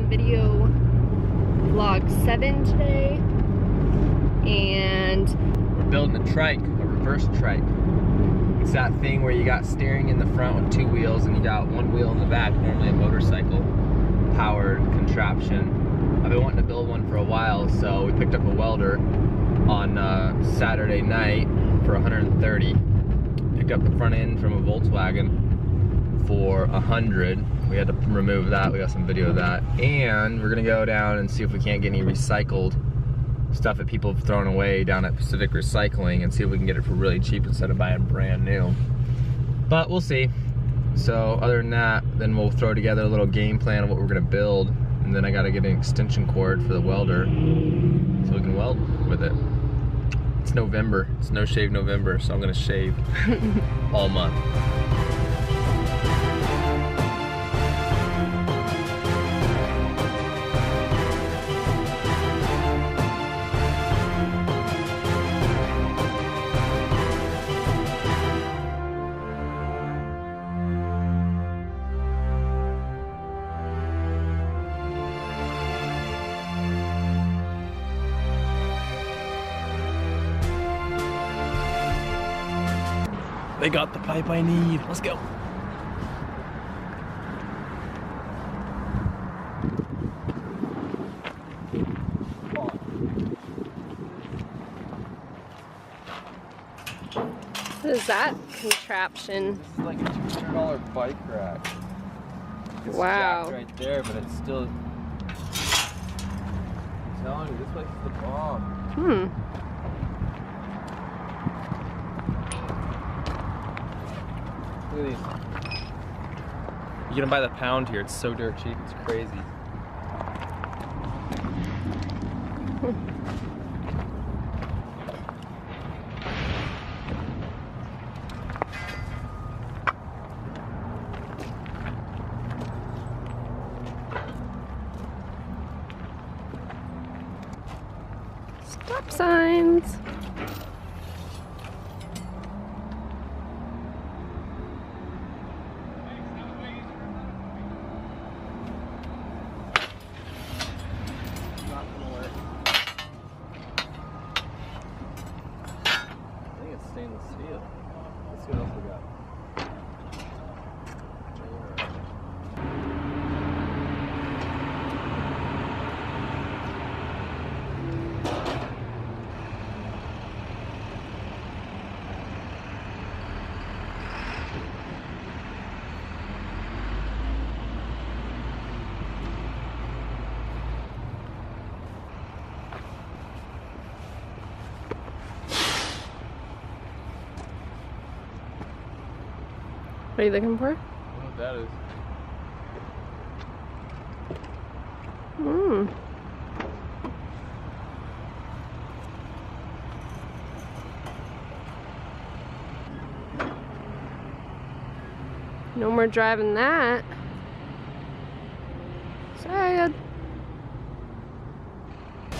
video vlog 7 today, and we're building a trike, a reverse trike. It's that thing where you got steering in the front with 2 wheels and you got 1 wheel in the back, normally a motorcycle powered contraption. I've been wanting to build one for a while, so we picked up a welder on Saturday night for 130. Picked up the front end from a Volkswagen for 100. We had to remove that. We got some video of that, and we're gonna go down and see if we can't get any recycled stuff that people have thrown away down at Pacific Recycling, and see if we can get it for really cheap instead of buying brand new. But we'll see. So other than that, then we'll throw together a little game plan of what we're gonna build, and then I gotta get an extension cord for the welder so we can weld with it. It's November, it's no shave November, so I'm gonna shave all month. They got the pipe I need. Let's go. what is that contraption? This is like a $200 bike rack. It's wow. jacked right there, but it's still. I'm telling you, this place is the bomb. Look at these. You can buy the pound here. It's so dirt cheap. It's crazy. Stop signs. Stainless steel. Let's see what else we got. What are you looking for? I don't know what that is. No more driving that. Sad.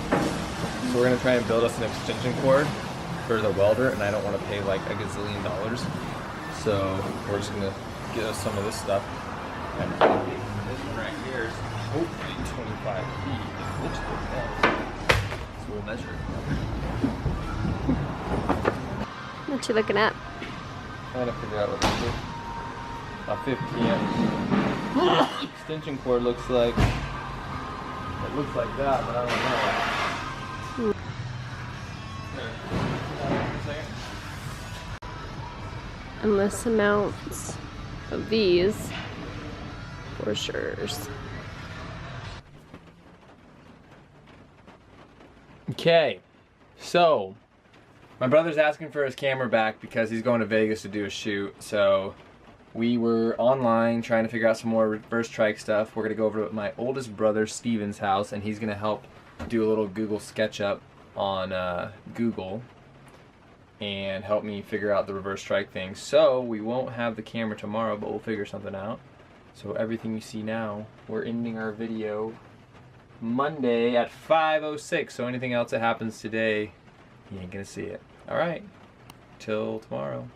So we're gonna try and build us an extension cord for the welder, and I don't want to pay like a gazillion dollars. So we're just gonna get us some of this stuff. And this one right here is hopefully 25 feet. It looks like that. So we'll measure it. What you looking at? Trying to figure out what to do. A 50 amp extension cord looks like. It looks like that, but I don't know. Endless amounts of these for sures. Okay, so my brother's asking for his camera back because he's going to Vegas to do a shoot. So we were online trying to figure out some more reverse trike stuff. We're gonna go over to my oldest brother Steven's house, and he's gonna help do a little Google SketchUp on Google and help me figure out the reverse trike thing. So we won't have the camera tomorrow, but we'll figure something out. So everything you see now, we're ending our video Monday at 5:06. So anything else that happens today, you ain't gonna see it. All right, till tomorrow.